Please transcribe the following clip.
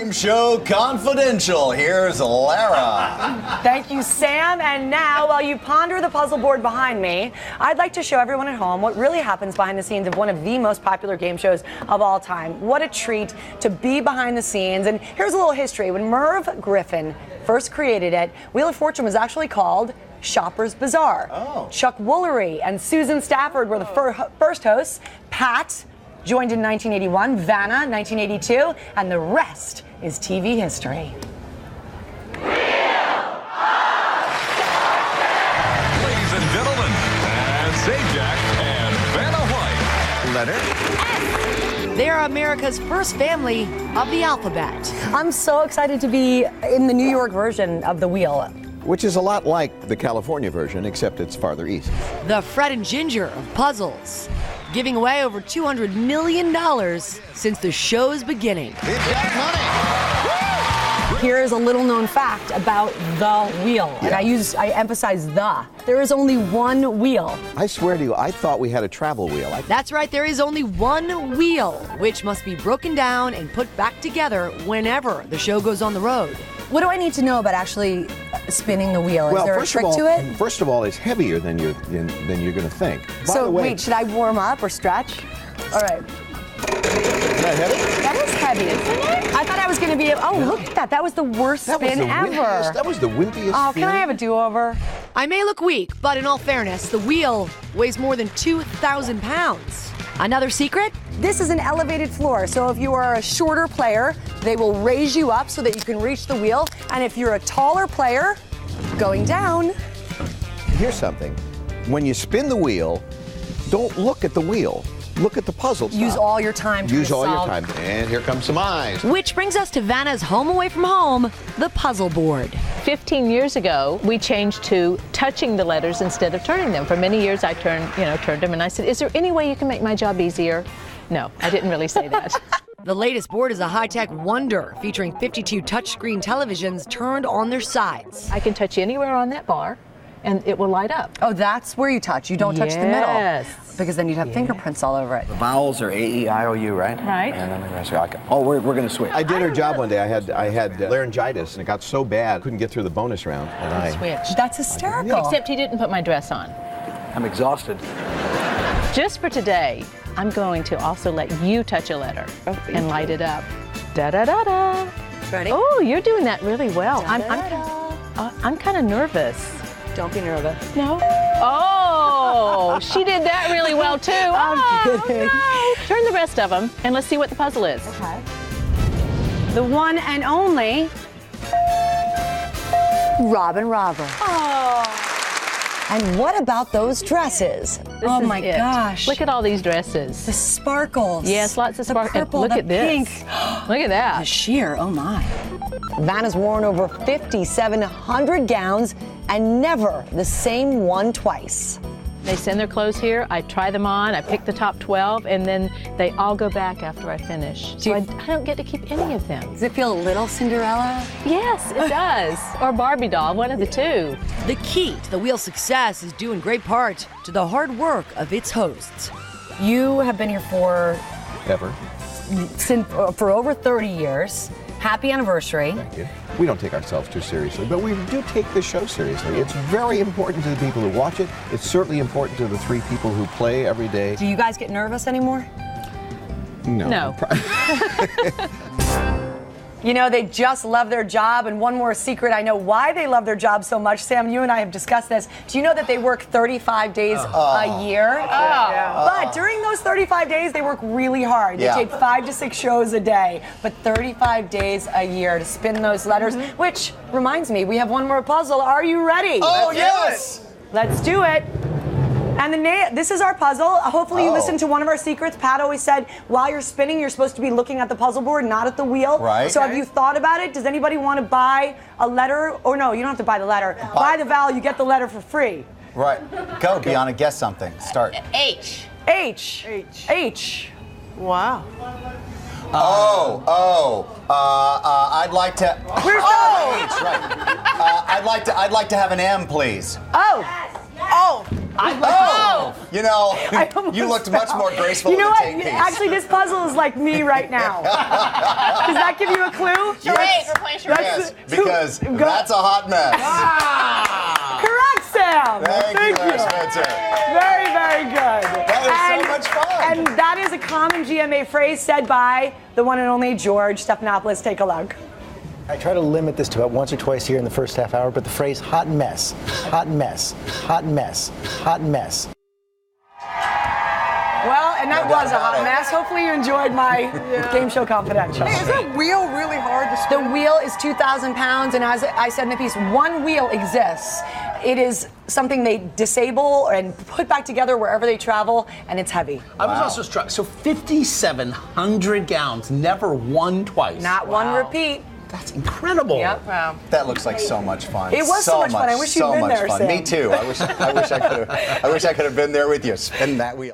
Game Show Confidential. Here's Lara. Thank you, Sam. And now, while you ponder the puzzle board behind me, I'd like to show everyone at home what really happens behind the scenes of one of the most popular game shows of all time. What a treat to be behind the scenes. And here's a little history. When Merv Griffin first created it, Wheel of Fortune was actually called Shopper's Bazaar. Oh. Chuck Woolery and Susan Stafford were the first hosts. Pat joined in 1981, Vanna 1982, and the rest is TV history. Ladies and gentlemen, and Sajak and Vanna White. Letter? They are America's first family of the alphabet. I'm so excited to be in the New York version of the wheel. Which is a lot like the California version, except it's farther east. The Fred and Ginger of puzzles, giving away over $200 million since the show's beginning. We've got money. Here is a little known fact about the wheel. Yeah. And I emphasize the. There is only one wheel. I swear to you, I thought we had a travel wheel. That's right, there is only one wheel, which must be broken down and put back together whenever the show goes on the road. What do I need to know about actually spinning the wheel? Is there a trick to it? First of all, it's heavier than you're going to think. By So the way, wait, should I warm up or stretch? All right. is that heavy? That is heavy, isn't it? I thought I was going to be. Oh, look at that! That was the worst spin ever. That was the wimpiest. Oh, can feeling. I have a do-over? I may look weak, but in all fairness, the wheel weighs more than 2,000 pounds. Another secret? This is an elevated floor, so if you are a shorter player, they will raise you up so that you can reach the wheel. And if you're a taller player, going down. Here's something. When you spin the wheel, don't look at the wheel. Look at the puzzle. Use all your time to Use all your solve. time. And here comes some eyes. Which brings us to Vanna's home away from home, the puzzle board. 15 years ago, we changed to touching the letters instead of turning them. For many years, I turned them, and I said, "Is there any way you can make my job easier?" No, I didn't really say that. The latest board is a high-tech wonder featuring 52 touchscreen televisions turned on their sides. I can touch anywhere on that bar, and it will light up. Oh, that's where you touch. You don't touch the middle. Yes. Because then you'd have fingerprints all over it. The vowels are A-E-I-O-U, right? Right. And then the rest are, okay. Oh, we're going to switch. I did her job one day. I had laryngitis, and it got so bad, couldn't get through the bonus round. And I Switch. That's hysterical. Except he didn't put my dress on. I'm exhausted. Just for today, I'm going to also let you touch a letter and light it up. Da-da-da-da. Ready? Oh, you're doing that really well. I'm kind of nervous. Don't be nervous. No? Oh, she did that really well too. I'm kidding. No. Turn the rest of them and let's see what the puzzle is. Okay. The one and only Robin Robber. Oh. And what about those dresses? Oh This my is it. gosh. Look at all these dresses. the sparkles. Yes, lots of sparkles. The purple, Look the at this. pink. Look at The that. sheer, oh my. Vanna's worn over 5,700 gowns and never the same one twice. They send their clothes here, I try them on, I pick the top 12, and then they all go back after I finish. So I don't get to keep any of them. Does it feel a little Cinderella? Yes, it does. Or Barbie doll, one of the two. The key to the wheel's success is due in great part to the hard work of its hosts. You have been here for over 30 years. Happy anniversary. Thank you. We don't take ourselves too seriously, but we do take this show seriously. It's very important to the people who watch it. It's certainly important to the 3 people who play every day. Do you guys get nervous anymore? No. You know, they just love their job. And one more secret, I know why they love their job so much. Sam, you and I have discussed this. Do you know that they work 35 days a year? But during those 35 days, they work really hard. They tape 5 to 6 shows a day, but 35 days a year to spin those letters, which reminds me, we have one more puzzle. Are you ready? Oh, yes! Let's do it. And this is our puzzle. Hopefully you listened to one of our secrets. Pat always said, while you're spinning, you're supposed to be looking at the puzzle board, not at the wheel. Right. So have you thought about it? Does anybody want to buy a letter? Or no, you don't have to buy the letter. Buy the vowel, you get the letter for free. Right. Go, Bianna, guess something. Start. H. Wow. I'd like to. Where's H, right. I'd like to have an M, please. Oh. You know, I almost you looked much fell. more graceful You know in what? the tape piece. Actually, this puzzle is like me right now. Does that give you a clue? Yes. Replace your Yes, because that's a hot mess. Correct, Sam. Thank you, Larry Spencer. Very, very good. That was so much fun. And that is a common GMA phrase said by the one and only George Stephanopoulos. Take a look. I try to limit this to about once or twice here in the first half hour, but the phrase hot mess, hot mess, hot mess, hot mess. Well, and that No doubt was a about hot it. mess. Hopefully you enjoyed my Game Show Confidential. Hey, is that wheel really hard to The spin? wheel is 2,000 pounds, and as I said in the piece, one wheel exists. It is something they disable and put back together wherever they travel, and it's heavy. I was also struck. So 5,700 gallons, never one twice. Not one repeat. That's incredible. Yep. Wow. That looks like so much fun. It was so much fun. I wish you'd so been much there, fun. Sam. Me too. I wish I could have been there with you. Spin that wheel.